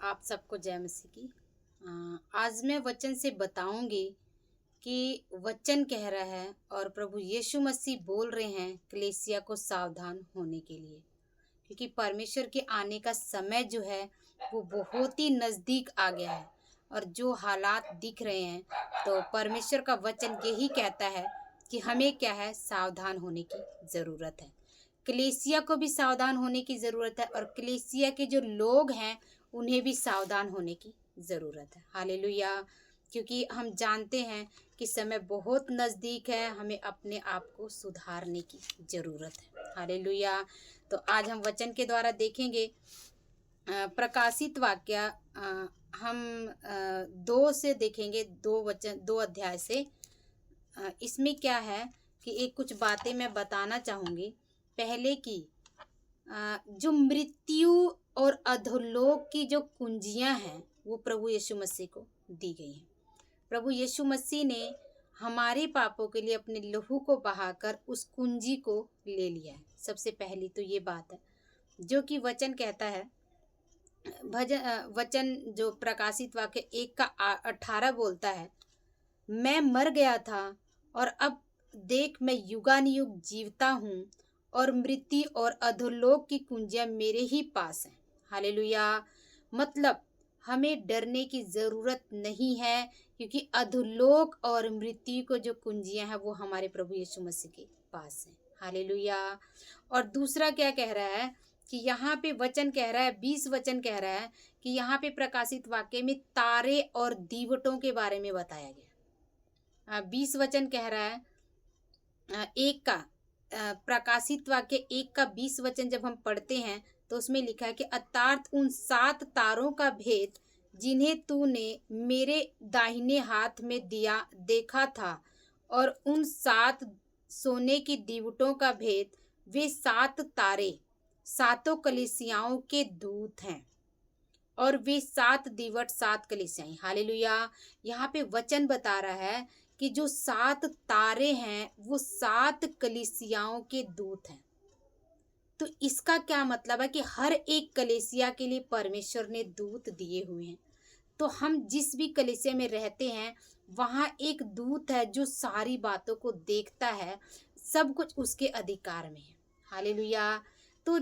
आप सबको जय मसीह की। आज मैं वचन से बताऊंगी कि वचन कह रहा है और प्रभु यीशु मसीह बोल रहे हैं कलीसिया को सावधान होने के लिए, क्योंकि परमेश्वर के आने का समय जो है वो बहुत ही नज़दीक आ गया है। और जो हालात दिख रहे हैं तो परमेश्वर का वचन यही कहता है कि हमें क्या है, सावधान होने की ज़रूरत है। कलीसिया को भी सावधान होने की ज़रूरत है और कलीसिया के जो लोग हैं उन्हें भी सावधान होने की ज़रूरत है। हालेलुया। क्योंकि हम जानते हैं कि समय बहुत नज़दीक है, हमें अपने आप को सुधारने की ज़रूरत है। हालेलुया। तो आज हम वचन के द्वारा देखेंगे प्रकाशित वाक्य, हम 2 से देखेंगे, 2 अध्याय से। इसमें क्या है कि एक कुछ बातें मैं बताना चाहूँगी। पहले की जो मृत्यु और अधोलोक की जो कुंजियां हैं वो प्रभु यीशु मसीह को दी गई हैं। प्रभु यीशु मसीह ने हमारे पापों के लिए अपने लहू को बहाकर उस कुंजी को ले लिया है। सबसे पहली तो ये बात है जो कि वचन कहता है। वचन जो प्रकाशित वाक्य 1:18 बोलता है, मैं मर गया था और अब देख मैं युगानुयुग जीवता हूँ और मृत्यु और अधोलोक की कुंजियां मेरे ही पास हैं। हालेलुया। मतलब हमें डरने की ज़रूरत नहीं है, क्योंकि अधोलोक और मृत्यु को जो कुंजियां हैं वो हमारे प्रभु यीशु मसीह के पास हैं। हालेलुया। और दूसरा क्या कह रहा है कि यहाँ पे वचन कह रहा है, 20 वचन कह रहा है कि यहाँ पे प्रकाशित वाक्य में तारे और दीवटों के बारे में बताया गया। 20 वचन कह रहा है, प्रकाशित वाक्य 1:20 वचन जब हम पढ़ते हैं तो उसमें लिखा है कि अर्थात उन 7 तारों का भेद जिन्हें तूने मेरे दाहिने हाथ में देखा था, और उन 7 सोने की दीवटों का भेद, वे 7 तारे 7 कलीसियाओं के दूत हैं और वे 7 दीवट 7 कलीसियाएं। हालेलुया। यहाँ पे वचन बता रहा है कि जो 7 तारे हैं वो 7 कलीसियाओं के दूत हैं। तो इसका क्या मतलब है कि हर एक कलीसिया के लिए परमेश्वर ने दूत दिए हुए हैं। तो हम जिस भी कलीसिया में रहते हैं वहाँ एक दूत है जो सारी बातों को देखता है, सब कुछ उसके अधिकार में है। हालेलुया। तो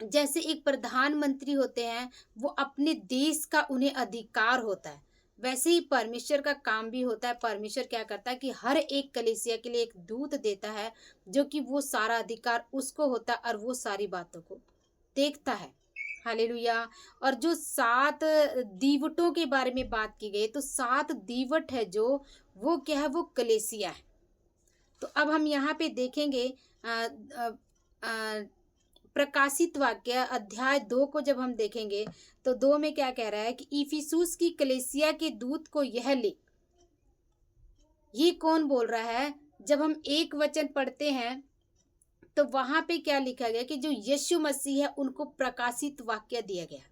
जैसे एक प्रधानमंत्री होते हैं, वो अपने देश का उन्हें अधिकार होता है, वैसे ही परमेश्वर का काम भी होता है। परमेश्वर क्या करता है कि हर एक कलीसिया के लिए एक दूत देता है, जो कि वो सारा अधिकार उसको होता है और वो सारी बातों को देखता है। हालेलुया। और जो 7 दीवटों के बारे में बात की गई, तो 7 दीवट है जो वो क्या है, वो कलीसिया है। तो अब हम यहाँ पे देखेंगे प्रकाशित वाक्य अध्याय 2 को जब हम देखेंगे तो 2 में क्या कह रहा है कि इफिसुस की कलीसिया के दूत को यह लिख। ये कौन बोल रहा है? जब हम एक वचन पढ़ते हैं तो वहां पे क्या लिखा गया कि जो यीशु मसीह है उनको प्रकाशित वाक्य दिया गया।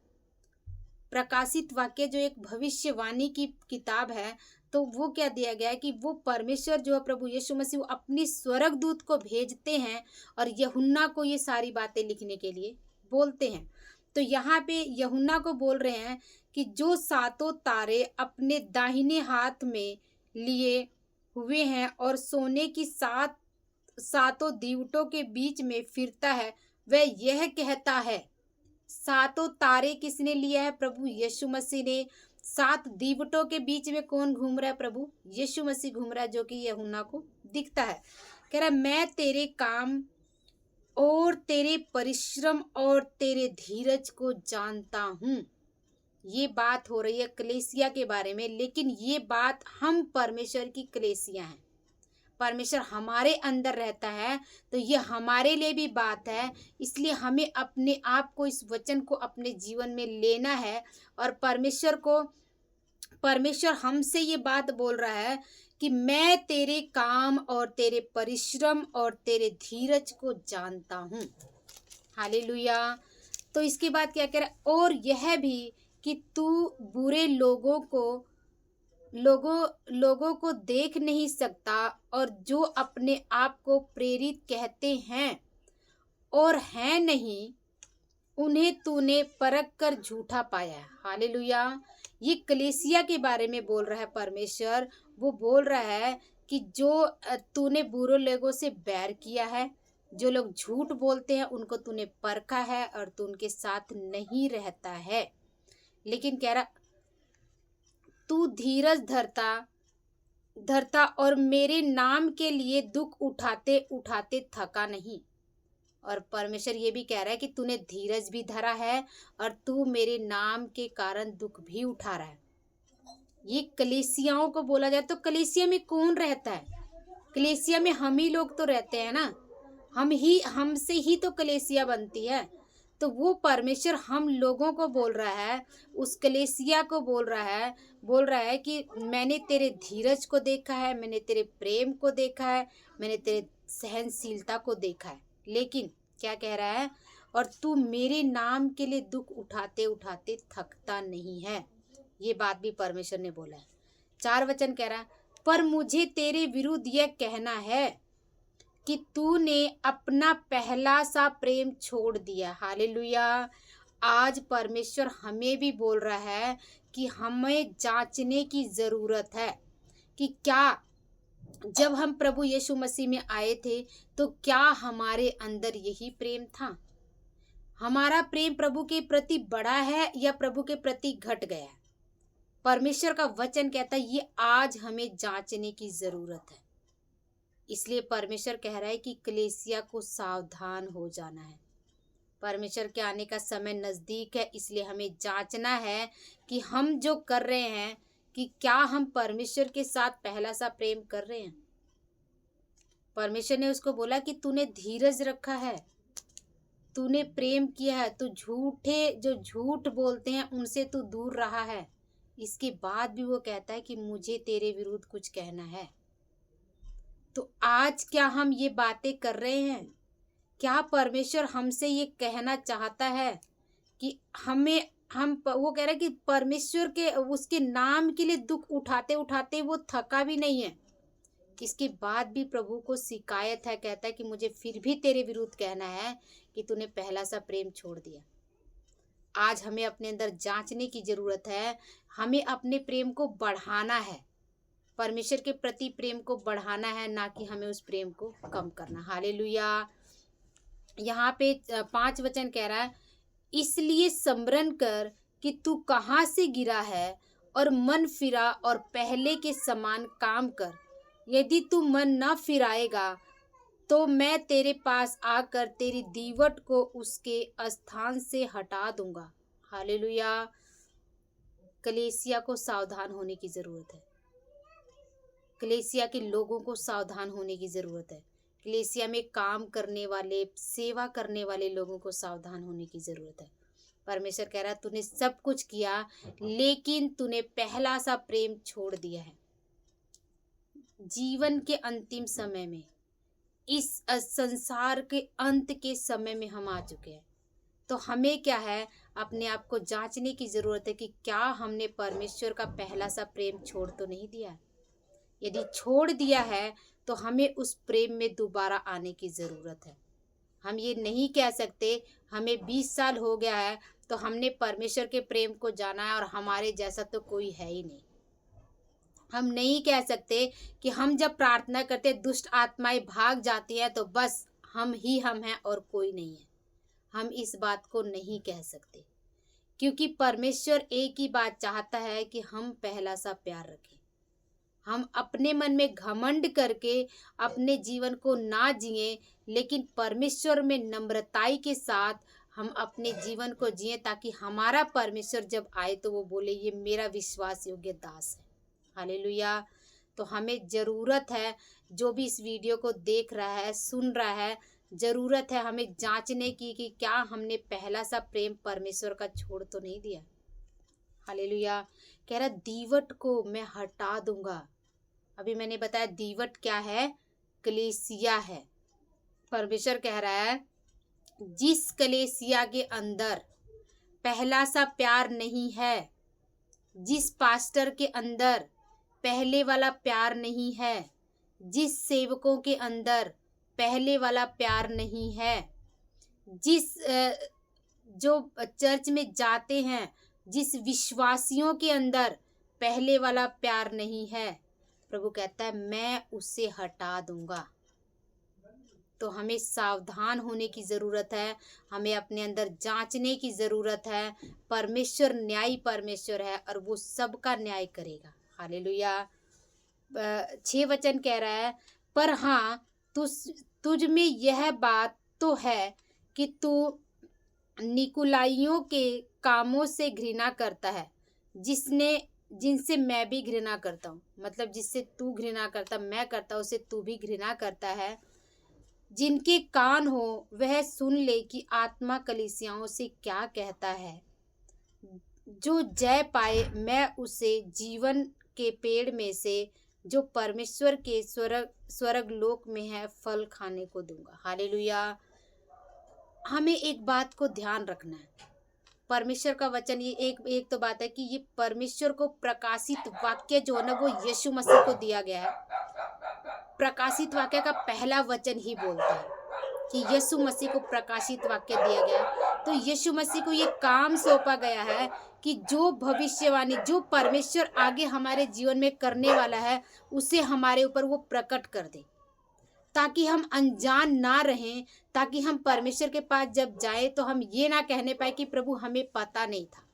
प्रकाशित वाक्य जो एक भविष्यवाणी की किताब है, तो वो क्या दिया गया है कि वो परमेश्वर जो है प्रभु यीशु मसीह, वो अपनी स्वर्गदूत को भेजते हैं और यूहन्ना को ये सारी बातें लिखने के लिए बोलते हैं। तो यहाँ पे यूहन्ना को बोल रहे हैं कि जो 7 तारे अपने दाहिने हाथ में लिए हुए हैं और सोने की 7 दीवटों के बीच में फिरता है, वह यह कहता है। 7 तारे किसने लिया है? प्रभु यीशु मसीह ने। 7 दीवटों के बीच में कौन घूम रहा है? प्रभु यीशु मसीह घूम रहा है, जो कि यूहन्ना को दिखता है। कह रहा है, मैं तेरे काम और तेरे परिश्रम और तेरे धीरज को जानता हूँ। ये बात हो रही है कलीसिया के बारे में, लेकिन ये बात हम परमेश्वर की कलीसिया हैं। परमेश्वर हमारे अंदर रहता है, तो ये हमारे लिए भी बात है। इसलिए हमें अपने आप को, इस वचन को अपने जीवन में लेना है। और परमेश्वर हमसे ये बात बोल रहा है कि मैं तेरे काम और तेरे परिश्रम और तेरे धीरज को जानता हूँ। हालेलुया। तो इसके बाद क्या कह रहा है? और यह भी कि तू बुरे लोगों को देख नहीं सकता, और जो अपने आप को प्रेरित कहते हैं और हैं नहीं, उन्हें तूने परख कर झूठा पाया है। हालेलुया। ये कलीसिया के बारे में बोल रहा है परमेश्वर। वो बोल रहा है कि जो तूने बुरे लोगों से बैर किया है, जो लोग झूठ बोलते हैं, उनको तूने परखा है और तू उनके साथ नहीं रहता है। लेकिन कह रहा तू धीरज धरता धरता और मेरे नाम के लिए दुख उठाते उठाते थका नहीं। और परमेश्वर ये भी कह रहा है कि तूने धीरज भी धरा है और तू मेरे नाम के कारण दुख भी उठा रहा है। ये कलीसियाओं को बोला जाए तो कलीसिया में कौन रहता है? कलीसिया में हम ही लोग तो रहते हैं ना। हमसे ही तो कलीसिया बनती है। तो वो परमेश्वर हम लोगों को बोल रहा है, उस कलीसिया को बोल रहा है कि मैंने तेरे धीरज को देखा है, मैंने तेरे प्रेम को देखा है, मैंने तेरे सहनशीलता को देखा है। लेकिन क्या कह रहा है? और तू मेरे नाम के लिए दुख उठाते उठाते थकता नहीं है। ये बात भी परमेश्वर ने बोला है। 4 वचन कह रहा है, पर मुझे तेरे विरुद्ध यह कहना है कि तूने अपना पहला सा प्रेम छोड़ दिया। हालेलुया। आज परमेश्वर हमें भी बोल रहा है कि हमें जांचने की ज़रूरत है कि क्या जब हम प्रभु यीशु मसीह में आए थे तो क्या हमारे अंदर यही प्रेम था? हमारा प्रेम प्रभु के प्रति बढ़ा है या प्रभु के प्रति घट गया है? परमेश्वर का वचन कहता है ये आज हमें जांचने की ज़रूरत है। इसलिए परमेश्वर कह रहा है कि कलीसिया को सावधान हो जाना है। परमेश्वर के आने का समय नज़दीक है, इसलिए हमें जांचना है कि हम जो कर रहे हैं कि क्या हम परमेश्वर के साथ पहला सा प्रेम कर रहे हैं। परमेश्वर ने उसको बोला कि तूने धीरज रखा है, तूने प्रेम किया है, तू जो झूठ बोलते हैं उनसे तू दूर रहा है। इसके बाद भी वो कहता है कि मुझे तेरे विरुद्ध कुछ कहना है। तो आज क्या हम ये बातें कर रहे हैं? क्या परमेश्वर हमसे ये कहना चाहता है कि वो कह रहा है कि परमेश्वर के उसके नाम के लिए दुख उठाते उठाते वो थका भी नहीं है। इसके बाद भी प्रभु को शिकायत है, कहता है कि मुझे फिर भी तेरे विरुद्ध कहना है कि तूने पहला सा प्रेम छोड़ दिया। आज हमें अपने अंदर जांचने की ज़रूरत है। हमें अपने प्रेम को बढ़ाना है, परमेश्वर के प्रति प्रेम को बढ़ाना है, ना कि हमें उस प्रेम को कम करना। हालेलुया। यहाँ पे 5 वचन कह रहा है, इसलिए स्मरण कर कि तू कहाँ से गिरा है और मन फिरा और पहले के समान काम कर। यदि तू मन न फिराएगा तो मैं तेरे पास आकर तेरी दीवट को उसके स्थान से हटा दूंगा। हालेलुया। कलीसिया को सावधान होने की ज़रूरत है। कलीसिया के लोगों को सावधान होने की ज़रूरत है। कलीसिया में काम करने वाले, सेवा करने वाले लोगों को सावधान होने की ज़रूरत है। परमेश्वर कह रहा है तूने सब कुछ किया लेकिन तूने पहला सा प्रेम छोड़ दिया है। जीवन के अंतिम समय में, इस संसार के अंत के समय में हम आ चुके हैं। तो हमें क्या है, अपने आप को जांचने की ज़रूरत है कि क्या हमने परमेश्वर का पहला सा प्रेम छोड़ तो नहीं दिया। यदि छोड़ दिया है तो हमें उस प्रेम में दोबारा आने की ज़रूरत है। हम ये नहीं कह सकते हमें 20 साल हो गया है तो हमने परमेश्वर के प्रेम को जाना है और हमारे जैसा तो कोई है ही नहीं। हम नहीं कह सकते कि हम जब प्रार्थना करते दुष्ट आत्माएं भाग जाती हैं तो बस हम हैं और कोई नहीं है। हम इस बात को नहीं कह सकते, क्योंकि परमेश्वर एक ही बात चाहता है कि हम पहला सा प्यार रखें। हम अपने मन में घमंड करके अपने जीवन को ना जिएं, लेकिन परमेश्वर में नम्रताई के साथ हम अपने जीवन को जिएं, ताकि हमारा परमेश्वर जब आए तो वो बोले ये मेरा विश्वास योग्य दास है। हालेलुया। तो हमें ज़रूरत है, जो भी इस वीडियो को देख रहा है, सुन रहा है, ज़रूरत है हमें जांचने की कि क्या हमने पहला सा प्रेम परमेश्वर का छोड़ तो नहीं दिया। हालेलुया। कह रहा दीवट को मैं हटा दूंगा। अभी मैंने बताया दीवट क्या है, कलीसिया है। परमेश्वर कह रहा है जिस कलीसिया के अंदर पहला सा प्यार नहीं है, जिस पास्टर के अंदर पहले वाला प्यार नहीं है, जिस सेवकों के अंदर पहले वाला प्यार नहीं है, जो चर्च में जाते हैं, जिस विश्वासियों के अंदर पहले वाला प्यार नहीं है, प्रभु कहता है मैं उसे हटा दूंगा। तो हमें सावधान होने की ज़रूरत है, हमें अपने अंदर जांचने की ज़रूरत है। परमेश्वर न्यायी परमेश्वर है और वो सबका न्याय करेगा। हालेलुया। 6 वचन कह रहा है, पर हाँ तुझ में यह बात तो है कि तू निकुलाइयों के कामों से घृणा करता है, जिनसे मैं भी घृणा करता हूँ। मतलब जिससे तू घृणा करता, मैं करता, उसे तू भी घृणा करता है। जिनके कान हो वह सुन ले कि आत्मा कलीसियाओं से क्या कहता है। जो जय पाए मैं उसे जीवन के पेड़ में से जो परमेश्वर के स्वर्ग लोक में है फल खाने को दूंगा। हालेलुया। हमें एक बात को ध्यान रखना है, परमेश्वर का वचन, ये एक तो बात है कि ये परमेश्वर को प्रकाशित वाक्य जो है ना वो यीशु मसीह को दिया गया है। प्रकाशित वाक्य का पहला वचन ही बोलता है कि यीशु मसीह को प्रकाशित वाक्य दिया गया। तो यीशु मसीह को ये काम सौंपा गया है कि जो भविष्यवाणी, जो परमेश्वर आगे हमारे जीवन में करने वाला है, उसे हमारे ऊपर वो प्रकट कर दे, ताकि हम अनजान ना रहें, ताकि हम परमेश्वर के पास जब जाए तो हम ये ना कहने पाए कि प्रभु हमें पता नहीं था।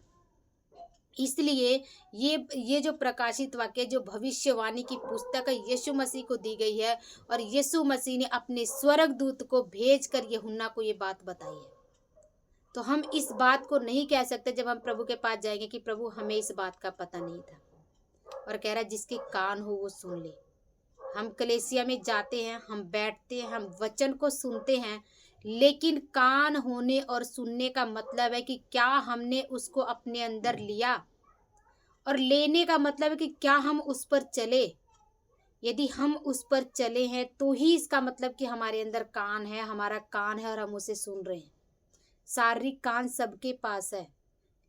इसलिए ये जो प्रकाशित वाक्य, जो भविष्यवाणी की पुस्तक है, यीशु मसीह को दी गई है और यीशु मसीह ने अपने स्वर्गदूत को भेजकर यूहन्ना को ये बात बताई है। तो हम इस बात को नहीं कह सकते जब हम प्रभु के पास जाएंगे कि प्रभु हमें इस बात का पता नहीं था। और कह रहा है जिसके कान हो वो सुन ले। हम कलीसिया में जाते हैं, हम बैठते हैं, हम वचन को सुनते हैं, लेकिन कान होने और सुनने का मतलब है कि क्या हमने उसको अपने अंदर लिया, और लेने का मतलब है कि क्या हम उस पर चले। यदि हम उस पर चले हैं तो ही इसका मतलब कि हमारे अंदर कान है, हमारा कान है और हम उसे सुन रहे हैं। शारीरिक कान सबके पास है,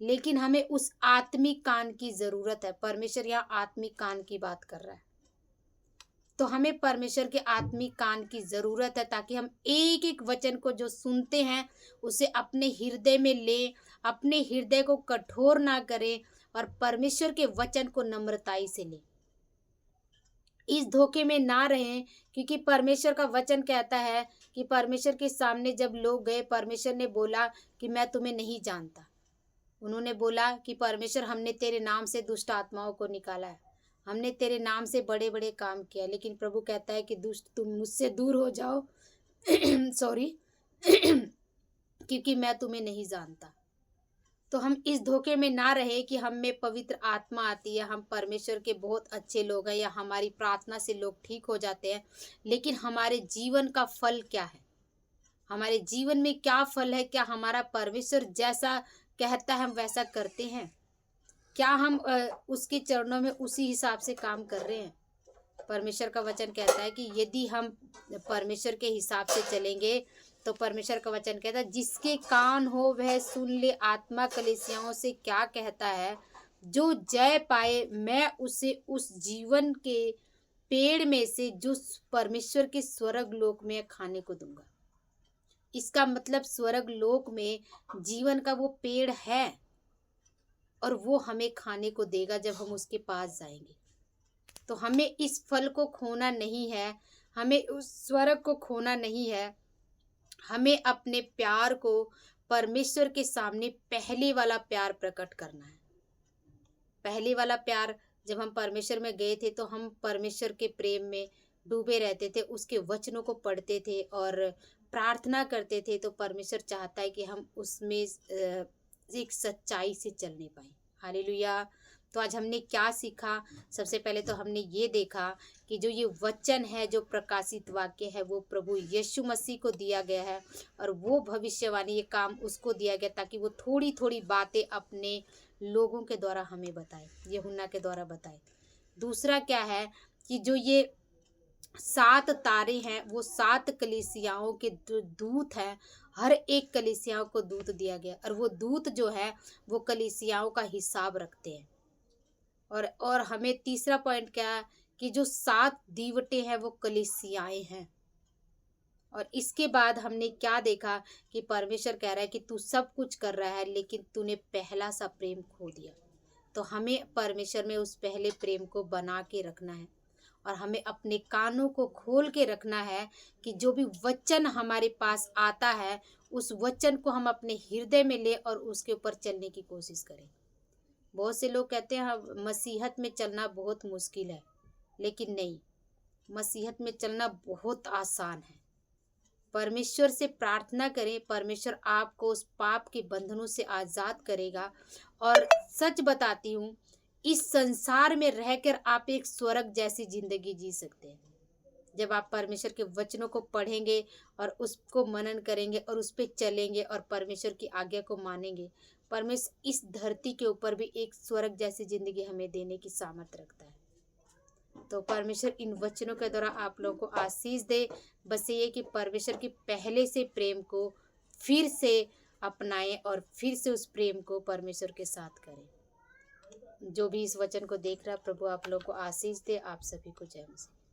लेकिन हमें उस आत्मिक कान की ज़रूरत है। परमेश्वर यहाँ आत्मिक कान की बात कर रहा है। तो हमें परमेश्वर के आत्मिक कान की ज़रूरत है, ताकि हम एक एक वचन को जो सुनते हैं उसे अपने हृदय में लें, अपने हृदय को कठोर ना करें और परमेश्वर के वचन को नम्रताई से लें। इस धोखे में ना रहें, क्योंकि परमेश्वर का वचन कहता है कि परमेश्वर के सामने जब लोग गए, परमेश्वर ने बोला कि मैं तुम्हें नहीं जानता। उन्होंने बोला कि परमेश्वर हमने तेरे नाम से दुष्ट आत्माओं को निकाला है, हमने तेरे नाम से बड़े बड़े काम किया, लेकिन प्रभु कहता है कि दुष्ट तुम मुझसे दूर हो जाओ सॉरी क्योंकि मैं तुम्हें नहीं जानता। तो हम इस धोखे में ना रहे कि हम में पवित्र आत्मा आती है, हम परमेश्वर के बहुत अच्छे लोग हैं या हमारी प्रार्थना से लोग ठीक हो जाते हैं, लेकिन हमारे जीवन का फल क्या है, हमारे जीवन में क्या फल है। क्या हमारा परमेश्वर जैसा कहता है हम वैसा करते हैं? क्या हम उसके चरणों में उसी हिसाब से काम कर रहे हैं? परमेश्वर का वचन कहता है कि यदि हम परमेश्वर के हिसाब से चलेंगे तो परमेश्वर का वचन कहता है जिसके कान हो वह सुन ले आत्मा कलीसियाओं से क्या कहता है। जो जय पाए मैं उसे उस जीवन के पेड़ में से जो परमेश्वर के स्वर्ग लोक में खाने को दूंगा। इसका मतलब स्वर्ग लोक में जीवन का वो पेड़ है और वो हमें खाने को देगा जब हम उसके पास जाएंगे। तो हमें इस फल को खोना नहीं है, हमें उस स्वर्ग को खोना नहीं है। हमें अपने प्यार को परमेश्वर के सामने पहले वाला प्यार प्रकट करना है। पहले वाला प्यार, जब हम परमेश्वर में गए थे तो हम परमेश्वर के प्रेम में डूबे रहते थे, उसके वचनों को पढ़ते थे और प्रार्थना करते थे। तो परमेश्वर चाहता है कि हम उसमें एक सच्चाई से चलने पाए। हालेलुया। तो आज हमने क्या सीखा? सबसे पहले तो हमने ये देखा कि जो ये वचन है, जो प्रकाशित वाक्य है, वो प्रभु यीशु मसीह को दिया गया है और वो भविष्यवाणी, ये काम उसको दिया गया ताकि वो थोड़ी थोड़ी बातें अपने लोगों के द्वारा हमें बताए, यूहन्ना के द्वारा बताए। दूसरा क्या है कि जो ये 7 तारे हैं वो 7 कलीसियाओं के दूत हैं। हर एक कलीसियाओं को दूत दिया गया और वो दूत जो है वो कलीसियाओं का हिसाब रखते हैं। और हमें तीसरा पॉइंट क्या है कि जो 7 दीवटें हैं वो कलीसियाएं हैं और इसके बाद हमने क्या देखा कि परमेश्वर कह रहा है कि तू सब कुछ कर रहा है लेकिन तूने पहला सा प्रेम खो दिया। तो हमें परमेश्वर में उस पहले प्रेम को बना के रखना है और हमें अपने कानों को खोल के रखना है कि जो भी वचन हमारे पास आता है उस वचन को हम अपने हृदय में ले और उसके ऊपर चलने की कोशिश करें। बहुत से लोग कहते हैं हाँ, मसीहत में चलना बहुत मुश्किल है, लेकिन नहीं, मसीहत में चलना बहुत आसान है। परमेश्वर से प्रार्थना करें, परमेश्वर आपको उस पाप के बंधनों से आज़ाद करेगा। और सच बताती हूँ, इस संसार में रहकर आप एक स्वर्ग जैसी जिंदगी जी सकते हैं जब आप परमेश्वर के वचनों को पढ़ेंगे और उसको मनन करेंगे और उस पर चलेंगे और परमेश्वर की आज्ञा को मानेंगे। परमेश्वर इस धरती के ऊपर भी एक स्वर्ग जैसी जिंदगी हमें देने की सामर्थ रखता है। तो परमेश्वर इन वचनों के द्वारा आप लोगों को आशीष दे। बस ये कि परमेश्वर के पहले से प्रेम को फिर से अपनाएं और फिर से उस प्रेम को परमेश्वर के साथ करें। जो भी इस वचन को देख रहा है, प्रभु आप लोगों को आशीष दे। आप सभी को जय मसीह।